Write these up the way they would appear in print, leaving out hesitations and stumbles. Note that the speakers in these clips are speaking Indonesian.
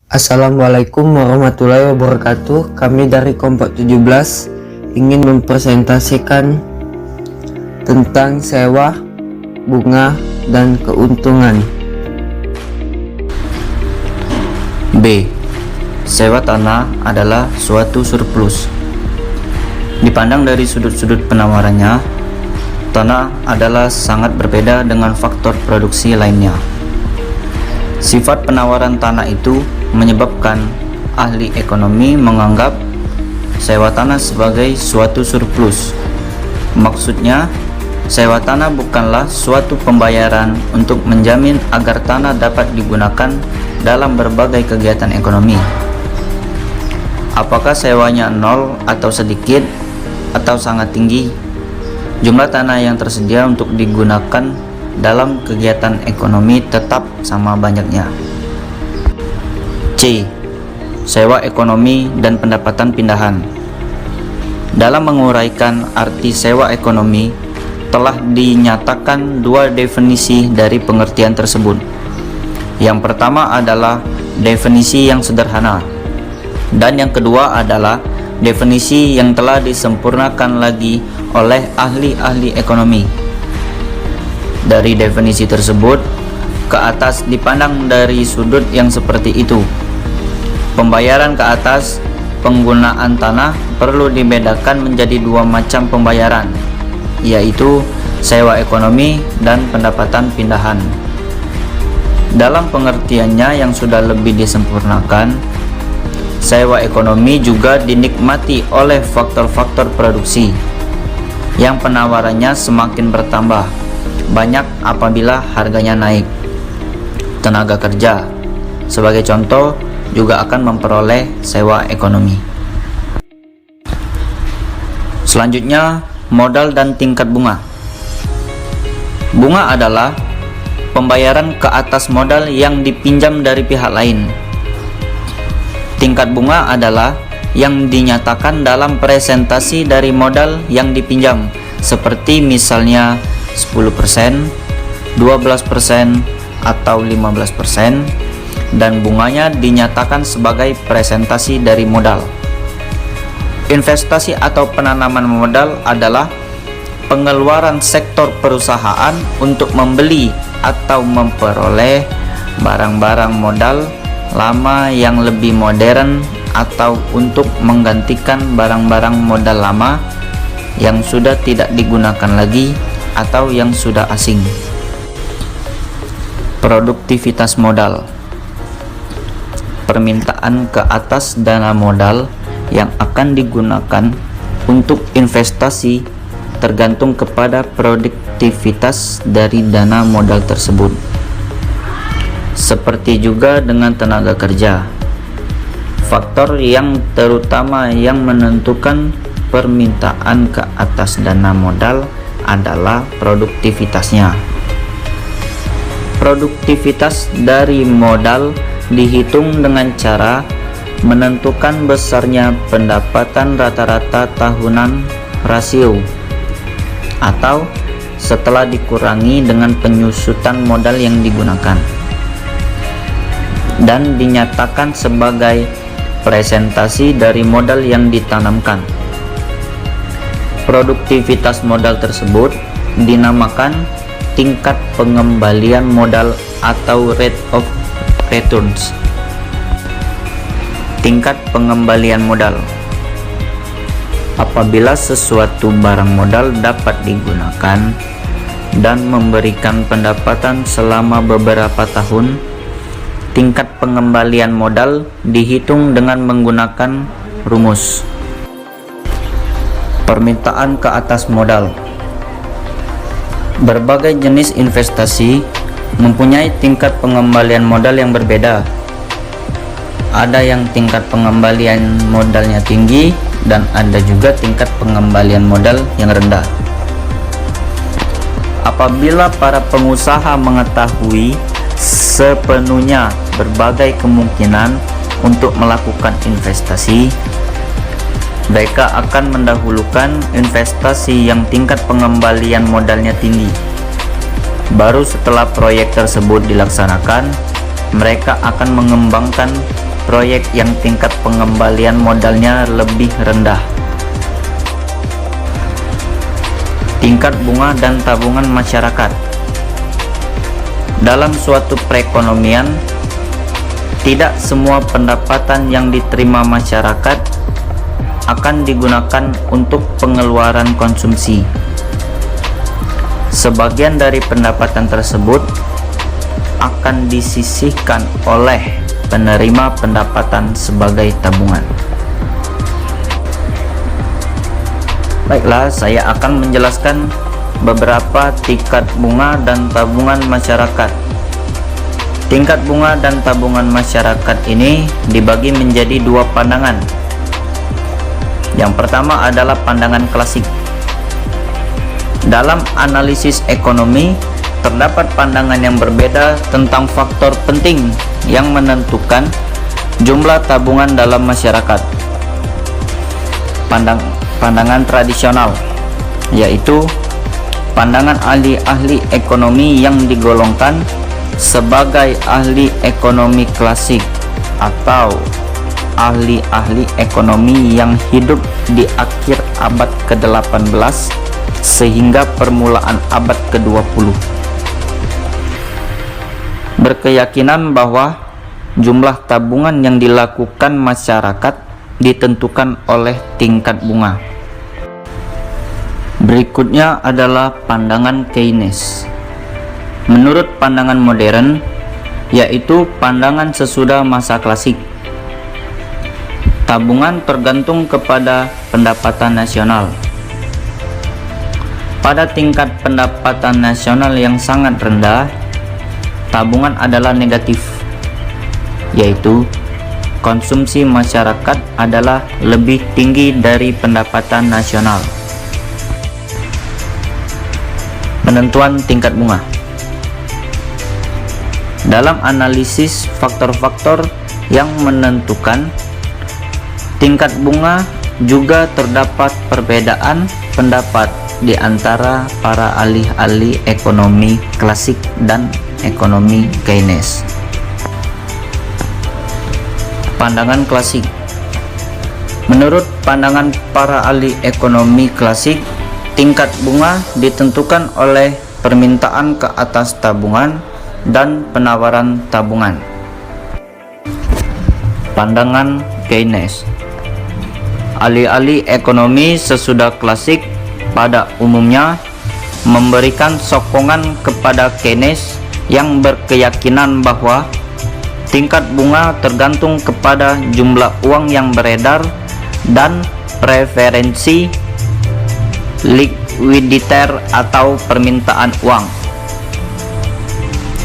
Assalamualaikum warahmatullahi wabarakatuh. Kami dari Kompak 17 ingin mempresentasikan tentang sewa, bunga, dan keuntungan. B. Sewa tanah adalah suatu surplus. Dipandang dari sudut-sudut penawarannya, tanah adalah sangat berbeda dengan faktor produksi lainnya. Sifat penawaran tanah itu menyebabkan ahli ekonomi menganggap sewa tanah sebagai suatu surplus. Maksudnya, sewa tanah bukanlah suatu pembayaran untuk menjamin agar tanah dapat digunakan dalam berbagai kegiatan ekonomi. Apakah sewanya nol atau sedikit atau sangat tinggi, jumlah tanah yang tersedia untuk digunakan dalam kegiatan ekonomi tetap sama banyaknya. C. Sewa ekonomi dan pendapatan pindahan. Dalam menguraikan arti sewa ekonomi, telah dinyatakan dua definisi dari pengertian tersebut. Yang pertama adalah definisi yang sederhana, dan yang kedua adalah definisi yang telah disempurnakan lagi oleh ahli-ahli ekonomi. Dari definisi tersebut, ke atas dipandang dari sudut yang seperti itu. Pembayaran ke atas penggunaan tanah perlu dibedakan menjadi dua macam pembayaran, yaitu sewa ekonomi dan pendapatan pindahan. Dalam pengertiannya yang sudah lebih disempurnakan, sewa ekonomi juga dinikmati oleh faktor-faktor produksi yang penawarannya semakin bertambah banyak apabila harganya naik. Tenaga kerja, sebagai contoh, juga akan memperoleh sewa ekonomi. Selanjutnya, modal dan tingkat bunga. Bunga adalah pembayaran ke atas modal yang dipinjam dari pihak lain. Tingkat bunga adalah yang dinyatakan dalam presentasi dari modal yang dipinjam, seperti misalnya 10%, 12%, atau 15%, dan bunganya dinyatakan sebagai presentasi dari modal. Investasi atau penanaman modal adalah pengeluaran sektor perusahaan untuk membeli atau memperoleh barang-barang modal lama yang lebih modern atau untuk menggantikan barang-barang modal lama yang sudah tidak digunakan lagi atau yang sudah asing. Produktivitas modal. Permintaan ke atas dana modal yang akan digunakan untuk investasi tergantung kepada produktivitas dari dana modal tersebut. Seperti juga dengan tenaga kerja, faktor yang terutama yang menentukan permintaan ke atas dana modal adalah produktivitasnya. Produktivitas dari modal dihitung dengan cara menentukan besarnya pendapatan rata-rata tahunan rasio, atau setelah dikurangi dengan penyusutan modal yang digunakan, dan dinyatakan sebagai presentasi dari modal yang ditanamkan. Produktivitas modal tersebut dinamakan tingkat pengembalian modal atau rate of returns. Tingkat pengembalian modal. Apabila sesuatu barang modal dapat digunakan dan memberikan pendapatan selama beberapa tahun, tingkat pengembalian modal dihitung dengan menggunakan rumus permintaan ke atas modal. Berbagai jenis investasi mempunyai tingkat pengembalian modal yang berbeda. Ada yang tingkat pengembalian modalnya tinggi dan ada juga tingkat pengembalian modal yang rendah. Apabila para pengusaha mengetahui sepenuhnya berbagai kemungkinan untuk melakukan investasi, mereka akan mendahulukan investasi yang tingkat pengembalian modalnya tinggi. Baru setelah proyek tersebut dilaksanakan, mereka akan mengembangkan proyek yang tingkat pengembalian modalnya lebih rendah. Tingkat bunga dan tabungan masyarakat. Dalam suatu perekonomian, tidak semua pendapatan yang diterima masyarakat akan digunakan untuk pengeluaran konsumsi. Sebagian dari pendapatan tersebut akan disisihkan oleh penerima pendapatan sebagai tabungan. Baiklah, saya akan menjelaskan beberapa tingkat bunga dan tabungan masyarakat. Tingkat bunga dan tabungan masyarakat ini dibagi menjadi dua pandangan. Yang pertama adalah pandangan klasik. Dalam analisis ekonomi, terdapat pandangan yang berbeda tentang faktor penting yang menentukan jumlah tabungan dalam masyarakat. Pandangan tradisional, yaitu pandangan ahli-ahli ekonomi yang digolongkan sebagai ahli ekonomi klasik atau ahli-ahli ekonomi yang hidup di akhir abad ke-18 sehingga permulaan abad ke-20. Berkeyakinan bahwa jumlah tabungan yang dilakukan masyarakat ditentukan oleh tingkat bunga. Berikutnya adalah pandangan Keynes. Menurut pandangan modern, yaitu pandangan sesudah masa klasik, tabungan tergantung kepada pendapatan nasional. Pada tingkat pendapatan nasional yang sangat rendah, tabungan adalah negatif, yaitu konsumsi masyarakat adalah lebih tinggi dari pendapatan nasional. Penentuan tingkat bunga. Dalam analisis faktor-faktor yang menentukan tingkat bunga, juga terdapat perbedaan pendapat di antara para ahli-ahli ekonomi klasik dan ekonomi Keynes. Pandangan klasik. Menurut pandangan para ahli ekonomi klasik, tingkat bunga ditentukan oleh permintaan ke atas tabungan dan penawaran tabungan. Pandangan Keynes. Ahli-ahli ekonomi sesudah klasik pada umumnya memberikan sokongan kepada Keynes yang berkeyakinan bahwa tingkat bunga tergantung kepada jumlah uang yang beredar dan preferensi likuiditer atau permintaan uang.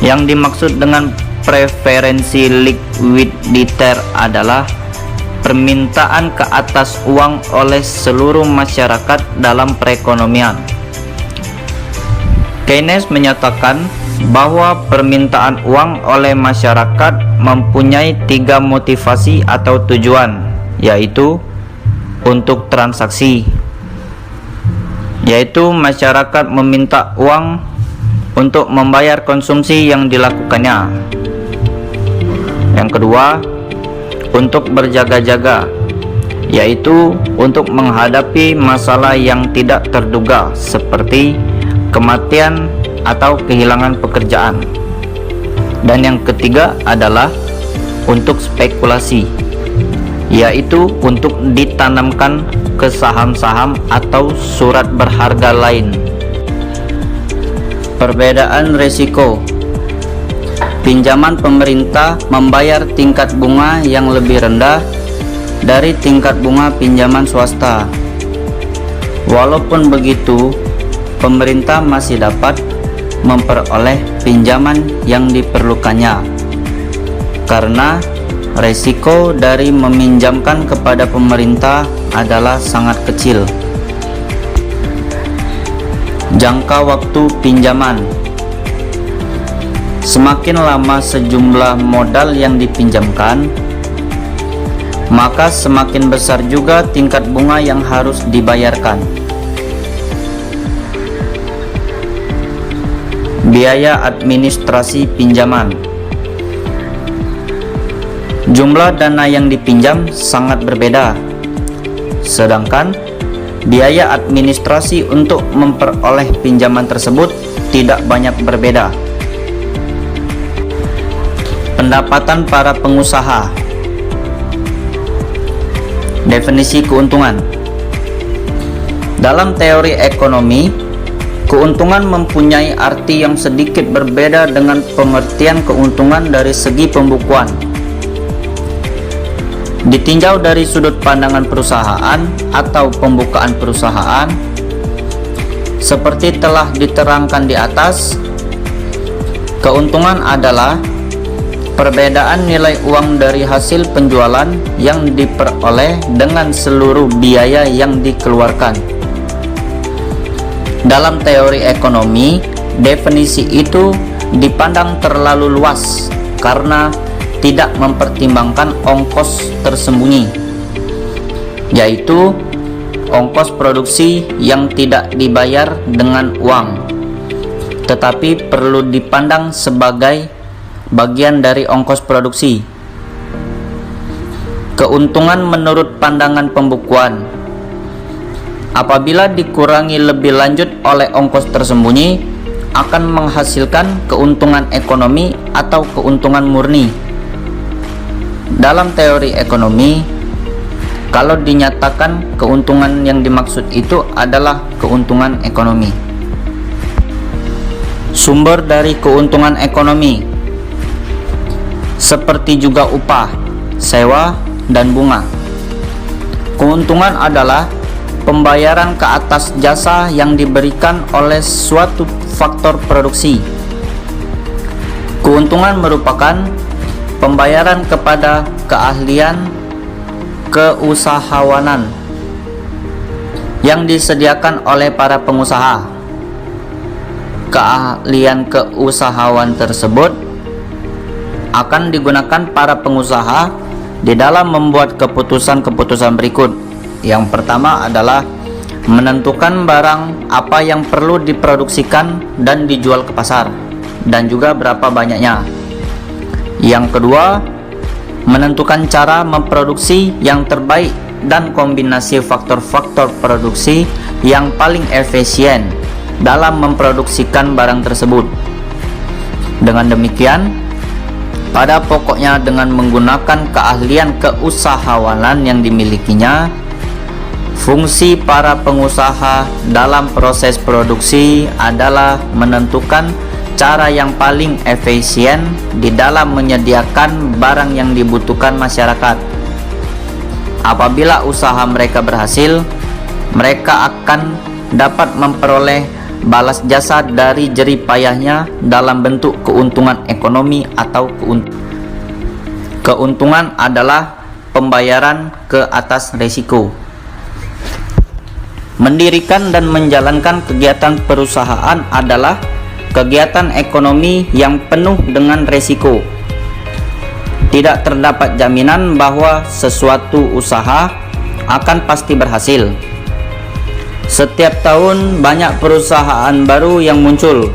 Yang dimaksud dengan preferensi likuiditer adalah permintaan ke atas uang oleh seluruh masyarakat dalam perekonomian. Keynes menyatakan bahwa permintaan uang oleh masyarakat mempunyai 3 motivasi atau tujuan, yaitu untuk transaksi, yaitu masyarakat meminta uang untuk membayar konsumsi yang dilakukannya. Yang kedua, untuk berjaga-jaga, yaitu untuk menghadapi masalah yang tidak terduga seperti kematian atau kehilangan pekerjaan. Dan yang ketiga adalah untuk spekulasi, yaitu untuk ditanamkan ke saham-saham atau surat berharga lain. Perbedaan risiko. Pinjaman pemerintah membayar tingkat bunga yang lebih rendah dari tingkat bunga pinjaman swasta. Walaupun begitu, pemerintah masih dapat memperoleh pinjaman yang diperlukannya karena risiko dari meminjamkan kepada pemerintah adalah sangat kecil. Jangka waktu pinjaman. Semakin lama sejumlah modal yang dipinjamkan, maka semakin besar juga tingkat bunga yang harus dibayarkan. Biaya administrasi pinjaman. Jumlah dana yang dipinjam sangat berbeda, sedangkan biaya administrasi untuk memperoleh pinjaman tersebut tidak banyak berbeda. Pendapatan para pengusaha. Definisi keuntungan. Dalam teori ekonomi, keuntungan mempunyai arti yang sedikit berbeda dengan pengertian keuntungan dari segi pembukuan. Ditinjau dari sudut pandangan perusahaan atau pembukaan perusahaan, seperti telah diterangkan di atas, keuntungan adalah perbedaan nilai uang dari hasil penjualan yang diperoleh dengan seluruh biaya yang dikeluarkan. Dalam teori ekonomi, definisi itu dipandang terlalu luas karena tidak mempertimbangkan ongkos tersembunyi, yaitu ongkos produksi yang tidak dibayar dengan uang, tetapi perlu dipandang sebagai bagian dari ongkos produksi. Keuntungan menurut pandangan pembukuan, apabila dikurangi lebih lanjut oleh ongkos tersembunyi, akan menghasilkan keuntungan ekonomi atau keuntungan murni. Dalam teori ekonomi, kalau dinyatakan keuntungan yang dimaksud itu adalah keuntungan ekonomi. Sumber dari keuntungan ekonomi, seperti juga upah, sewa, dan bunga. Keuntungan adalah pembayaran ke atas jasa yang diberikan oleh suatu faktor produksi. Keuntungan merupakan pembayaran kepada keahlian keusahawanan yang disediakan oleh para pengusaha. Keahlian keusahawan tersebut akan digunakan para pengusaha di dalam membuat keputusan-keputusan berikut. Yang pertama adalah menentukan barang apa yang perlu diproduksikan dan dijual ke pasar, dan juga berapa banyaknya. Yang kedua, menentukan cara memproduksi yang terbaik dan kombinasi faktor-faktor produksi yang paling efisien dalam memproduksikan barang tersebut. Dengan demikian, pada pokoknya dengan menggunakan keahlian keusahawanan yang dimilikinya, fungsi para pengusaha dalam proses produksi adalah menentukan cara yang paling efisien di dalam menyediakan barang yang dibutuhkan masyarakat. Apabila usaha mereka berhasil, mereka akan dapat memperoleh balas jasa dari jerih payahnya dalam bentuk keuntungan ekonomi atau keuntungan adalah pembayaran ke atas risiko. Mendirikan dan menjalankan kegiatan perusahaan adalah kegiatan ekonomi yang penuh dengan risiko. Tidak terdapat jaminan bahwa sesuatu usaha akan pasti berhasil. Setiap tahun banyak perusahaan baru yang muncul,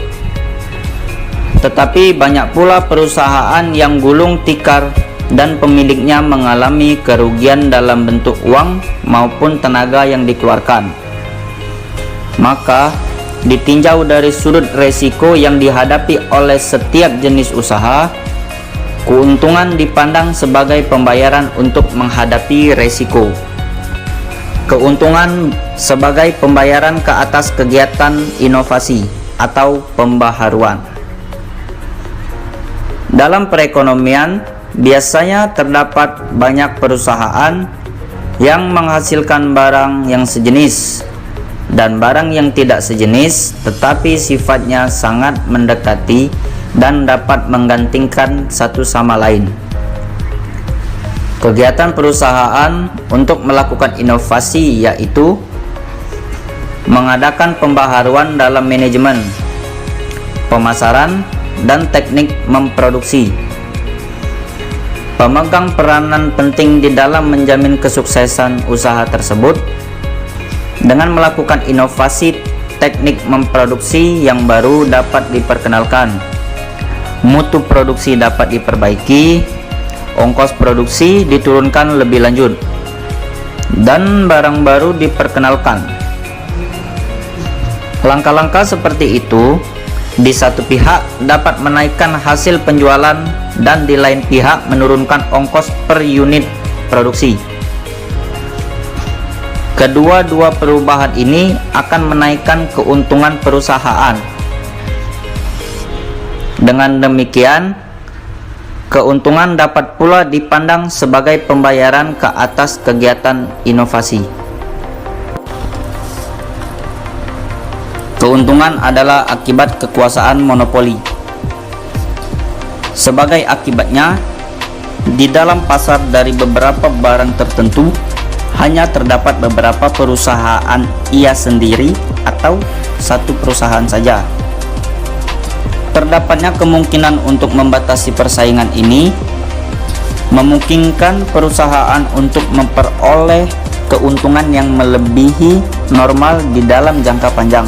tetapi banyak pula perusahaan yang gulung tikar dan pemiliknya mengalami kerugian dalam bentuk uang maupun tenaga yang dikeluarkan. Maka ditinjau dari sudut risiko yang dihadapi oleh setiap jenis usaha, keuntungan dipandang sebagai pembayaran untuk menghadapi risiko. Keuntungan sebagai pembayaran ke atas kegiatan inovasi atau pembaharuan. Dalam perekonomian, biasanya terdapat banyak perusahaan yang menghasilkan barang yang sejenis dan barang yang tidak sejenis, tetapi sifatnya sangat mendekati dan dapat menggantikan satu sama lain. Kegiatan perusahaan untuk melakukan inovasi yaitu mengadakan pembaharuan dalam manajemen, pemasaran, dan teknik memproduksi. Pemegang peranan penting di dalam menjamin kesuksesan usaha tersebut dengan melakukan inovasi teknik memproduksi yang baru dapat diperkenalkan, mutu produksi dapat diperbaiki, ongkos produksi diturunkan lebih lanjut, dan barang baru diperkenalkan. Langkah-langkah seperti itu di satu pihak dapat menaikkan hasil penjualan dan di lain pihak menurunkan ongkos per unit produksi. Kedua-dua perubahan ini akan menaikkan keuntungan perusahaan. Dengan demikian, keuntungan dapat pula dipandang sebagai pembayaran ke atas kegiatan inovasi. Keuntungan adalah akibat kekuasaan monopoli. Sebagai akibatnya, di dalam pasar dari beberapa barang tertentu hanya terdapat beberapa perusahaan ia sendiri atau satu perusahaan saja. Terdapatnya kemungkinan untuk membatasi persaingan ini memungkinkan perusahaan untuk memperoleh keuntungan yang melebihi normal di dalam jangka panjang.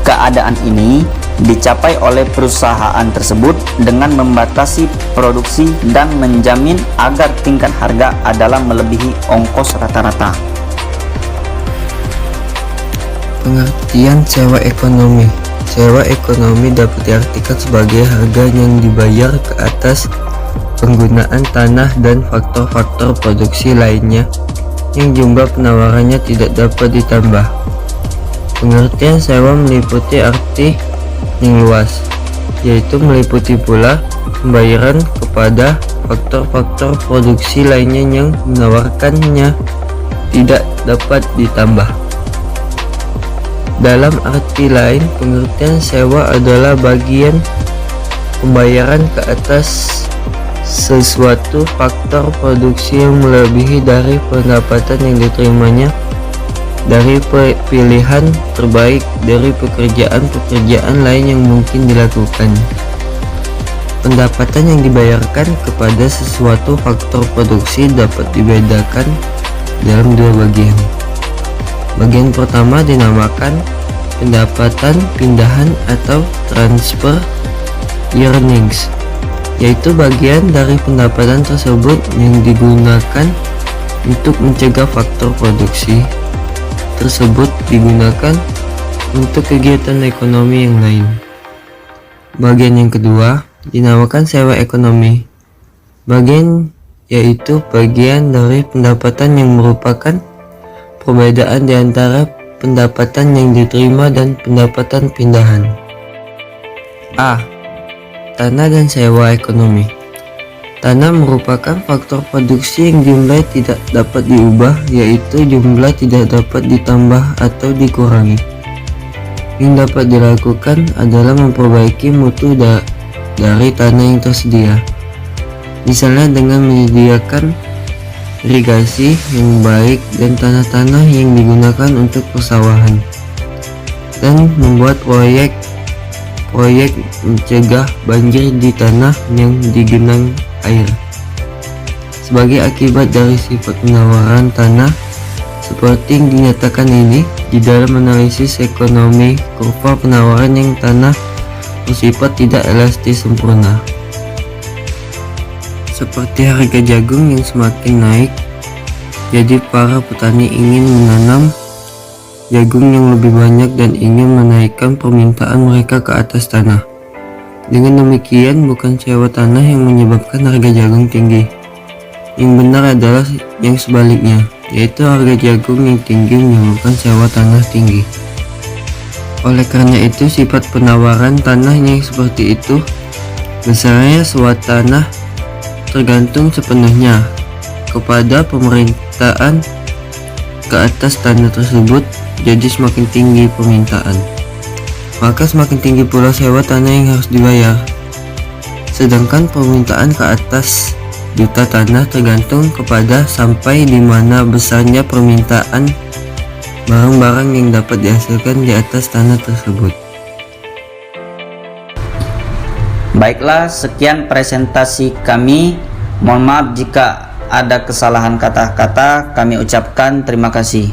Keadaan ini dicapai oleh perusahaan tersebut dengan membatasi produksi dan menjamin agar tingkat harga adalah melebihi ongkos rata-rata. Pengertian sewa ekonomi. Sewa ekonomi dapat diartikan sebagai harga yang dibayar ke atas penggunaan tanah dan faktor-faktor produksi lainnya yang jumlah penawarannya tidak dapat ditambah. Pengertian sewa meliputi arti yang luas, yaitu meliputi pula pembayaran kepada faktor-faktor produksi lainnya yang menawarkannya tidak dapat ditambah. Dalam arti lain, pengertian sewa adalah bagian pembayaran ke atas sesuatu faktor produksi yang melebihi dari pendapatan yang diterimanya dari pilihan terbaik dari pekerjaan-pekerjaan lain yang mungkin dilakukan. Pendapatan yang dibayarkan kepada sesuatu faktor produksi dapat dibedakan dalam dua bagian. Bagian pertama dinamakan pendapatan pindahan atau transfer earnings, yaitu bagian dari pendapatan tersebut yang digunakan untuk mencegah faktor produksi tersebut digunakan untuk kegiatan ekonomi yang lain. Bagian yang kedua dinamakan sewa ekonomi. Yaitu bagian dari pendapatan yang merupakan perbedaan di antara pendapatan yang diterima dan pendapatan pindahan. A. Tanah dan sewa ekonomi. Tanah merupakan faktor produksi yang jumlah tidak dapat diubah, yaitu jumlah tidak dapat ditambah atau dikurangi. Yang dapat dilakukan adalah memperbaiki mutu dari tanah yang tersedia, misalnya dengan menyediakan irigasi yang baik dan tanah-tanah yang digunakan untuk persawahan, dan membuat proyek mencegah banjir di tanah yang digenang air. Sebagai akibat dari sifat penawaran tanah seperti yang dinyatakan ini, di dalam analisis ekonomi kurva penawaran yang tanah bersifat tidak elastis sempurna. Seperti harga jagung yang semakin naik, jadi para petani ingin menanam jagung yang lebih banyak dan ingin menaikkan permintaan mereka ke atas tanah. Dengan demikian, bukan sewa tanah yang menyebabkan harga jagung tinggi. Yang benar adalah yang sebaliknya, yaitu harga jagung yang tinggi menyebabkan sewa tanah tinggi. Oleh karena itu, sifat penawaran tanah yang seperti itu, besarnya sewa tanah tergantung sepenuhnya kepada pemerintahan ke atas tanah tersebut, jadi semakin tinggi permintaan, maka semakin tinggi pula sewa tanah yang harus dibayar. Sedangkan permintaan ke atas juta tanah tergantung kepada sampai di mana besarnya permintaan barang-barang yang dapat dihasilkan di atas tanah tersebut. Baiklah, sekian presentasi kami. Mohon maaf jika ada kesalahan kata-kata. Kami ucapkan terima kasih.